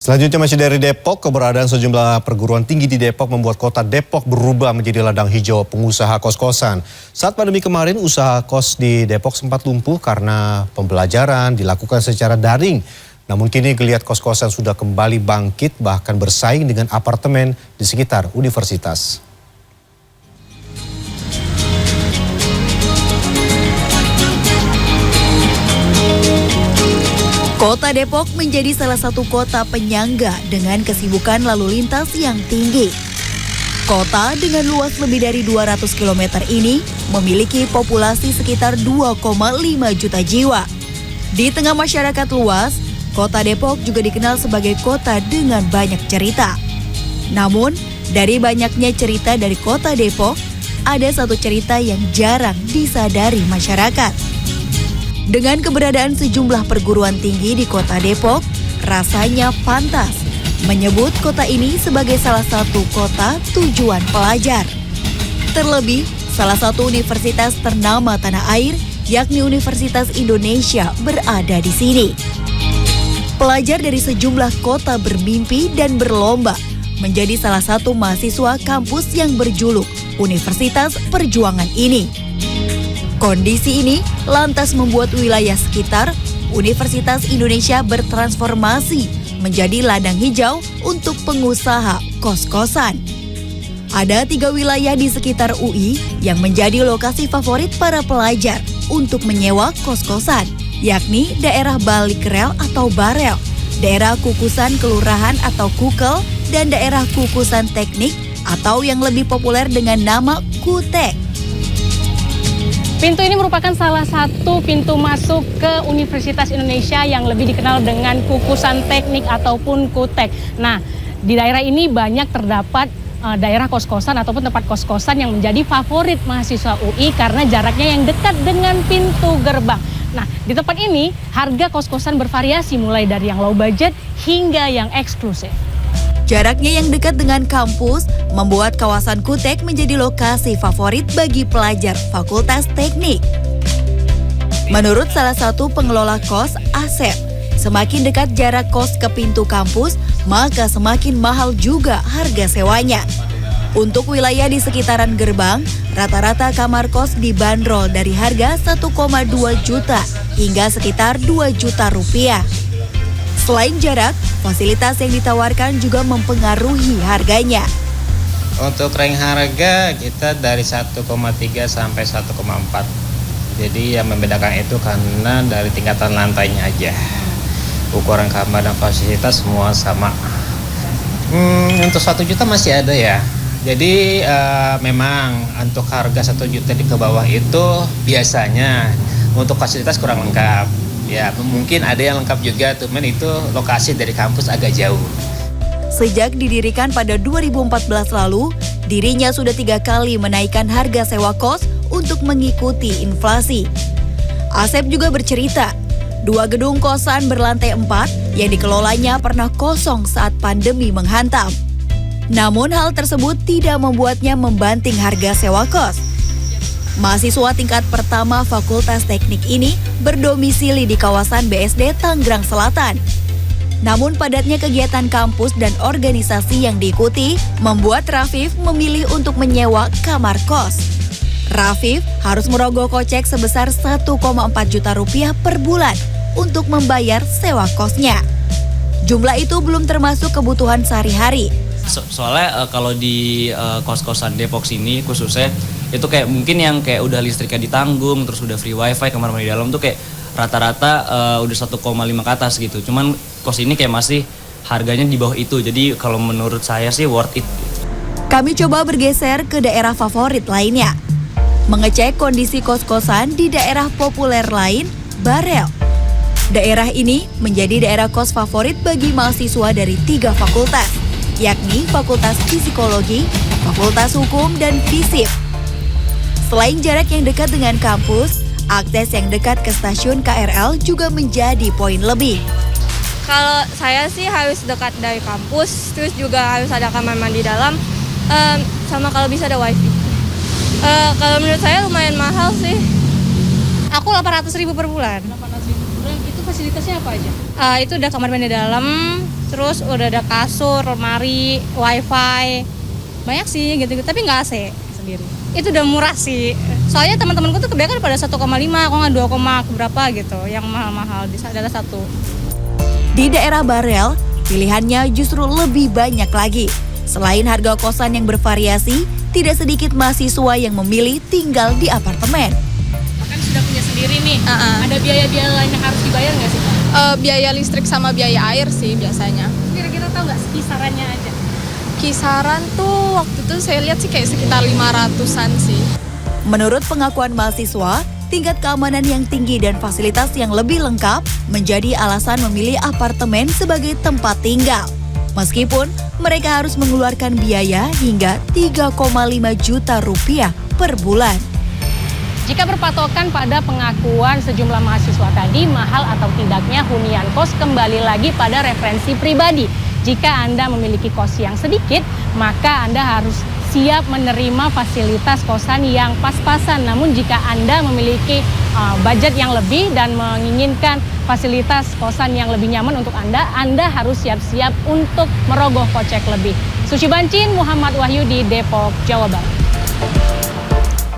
Selanjutnya masih dari Depok, keberadaan sejumlah perguruan tinggi di Depok membuat kota Depok berubah menjadi ladang hijau pengusaha kos-kosan. Saat pandemi kemarin, usaha kos di Depok sempat lumpuh karena pembelajaran dilakukan secara daring. Namun kini geliat kos-kosan sudah kembali bangkit, bahkan bersaing dengan apartemen di sekitar universitas. Kota Depok menjadi salah satu kota penyangga dengan kesibukan lalu lintas yang tinggi. Kota dengan luas lebih dari 200 km ini memiliki populasi sekitar 2,5 juta jiwa. Di tengah masyarakat luas, Kota Depok juga dikenal sebagai kota dengan banyak cerita. Namun, dari banyaknya cerita dari Kota Depok, ada satu cerita yang jarang disadari masyarakat. Dengan keberadaan sejumlah perguruan tinggi di Kota Depok, rasanya pantas menyebut kota ini sebagai salah satu kota tujuan pelajar. Terlebih, salah satu universitas ternama tanah air, yakni Universitas Indonesia, berada di sini. Pelajar dari sejumlah kota bermimpi dan berlomba menjadi salah satu mahasiswa kampus yang berjuluk Universitas Perjuangan ini. Kondisi ini lantas membuat wilayah sekitar Universitas Indonesia bertransformasi menjadi ladang hijau untuk pengusaha kos-kosan. Ada 3 wilayah di sekitar UI yang menjadi lokasi favorit para pelajar untuk menyewa kos-kosan, yakni daerah Balikrel atau Barel, daerah Kukusan Kelurahan atau Kukel, dan daerah Kukusan Teknik atau yang lebih populer dengan nama Kutek. Pintu ini merupakan salah satu pintu masuk ke Universitas Indonesia yang lebih dikenal dengan Kukusan Teknik ataupun Kutek. Nah, di daerah ini banyak terdapat daerah kos-kosan ataupun tempat kos-kosan yang menjadi favorit mahasiswa UI karena jaraknya yang dekat dengan pintu gerbang. Nah, di tempat ini harga kos-kosan bervariasi mulai dari yang low budget hingga yang eksklusif. Jaraknya yang dekat dengan kampus membuat kawasan Kutek menjadi lokasi favorit bagi pelajar Fakultas Teknik. Menurut salah satu pengelola kos, Asep, semakin dekat jarak kos ke pintu kampus, maka semakin mahal juga harga sewanya. Untuk wilayah di sekitaran gerbang, rata-rata kamar kos dibanderol dari harga 1,2 juta hingga sekitar 2 juta rupiah. Selain jarak, fasilitas yang ditawarkan juga mempengaruhi harganya. Untuk range harga kita dari 1,3 sampai 1,4. Jadi yang membedakan itu karena dari tingkatan lantainya aja. Ukuran kamar dan fasilitas semua sama. Untuk 1 juta masih ada ya. Jadi memang untuk harga 1 juta di ke bawah itu biasanya untuk fasilitas kurang lengkap. Ya, mungkin ada yang lengkap juga, teman itu lokasi dari kampus agak jauh. Sejak didirikan pada 2014 lalu, dirinya sudah 3 kali menaikkan harga sewa kos untuk mengikuti inflasi. Asep juga bercerita, 2 gedung kosan berlantai 4 yang dikelolanya pernah kosong saat pandemi menghantam. Namun hal tersebut tidak membuatnya membanting harga sewa kos. Mahasiswa tingkat pertama Fakultas Teknik ini berdomisili di kawasan BSD Tangerang Selatan. Namun padatnya kegiatan kampus dan organisasi yang diikuti membuat Rafif memilih untuk menyewa kamar kos. Rafif harus merogoh kocek sebesar 1,4 juta rupiah per bulan untuk membayar sewa kosnya. Jumlah itu belum termasuk kebutuhan sehari-hari. Soalnya kalau di kos-kosan Depok sini khususnya itu kayak mungkin yang kayak udah listriknya ditanggung, terus udah free wifi, kamar mandi dalam tuh kayak rata-rata udah 1,5 ke atas gitu. Cuman kos ini kayak masih harganya di bawah itu, jadi kalau menurut saya sih worth it. Kami coba bergeser ke daerah favorit lainnya, mengecek kondisi kos-kosan di daerah populer lain, Barel. Daerah ini menjadi daerah kos favorit bagi mahasiswa dari 3 fakultas, yakni Fakultas Psikologi, Fakultas Hukum, dan FISIP. Selain jarak yang dekat dengan kampus, akses yang dekat ke stasiun KRL juga menjadi poin lebih. Kalau saya sih harus dekat dari kampus, terus juga harus ada kamar mandi dalam, sama kalau bisa ada wifi. Kalau menurut saya lumayan mahal sih. Aku 800.000 per bulan. 800.000 per bulan, itu fasilitasnya apa aja? Itu udah kamar mandi dalam, terus udah ada kasur, lemari, wifi, banyak sih gitu-gitu, tapi nggak AC sendiri. Itu udah murah sih, soalnya teman-temanku tuh kebanyakan pada 1,5, kalau nggak 2, berapa gitu, yang mahal-mahal di adalah 1. Di daerah Barel, pilihannya justru lebih banyak lagi. Selain harga kosan yang bervariasi, tidak sedikit mahasiswa yang memilih tinggal di apartemen. Kan sudah punya sendiri nih, ada biaya-biaya lain yang harus dibayar nggak sih Pak? Biaya listrik sama biaya air sih biasanya. Kira-kira tahu nggak kisarannya aja? Kisaran tuh waktu itu saya lihat sih kayak sekitar 500-an sih. Menurut pengakuan mahasiswa, tingkat keamanan yang tinggi dan fasilitas yang lebih lengkap menjadi alasan memilih apartemen sebagai tempat tinggal. Meskipun mereka harus mengeluarkan biaya hingga 3,5 juta rupiah per bulan. Jika berpatokan pada pengakuan sejumlah mahasiswa tadi, mahal atau tidaknya hunian kos kembali lagi pada referensi pribadi. Jika Anda memiliki kos yang sedikit, maka Anda harus siap menerima fasilitas kosan yang pas-pasan. Namun jika Anda memiliki budget yang lebih dan menginginkan fasilitas kosan yang lebih nyaman untuk Anda harus siap-siap untuk merogoh kocek lebih. Suci Bancin, Muhammad Wahyu di Depok, Jawa Barat.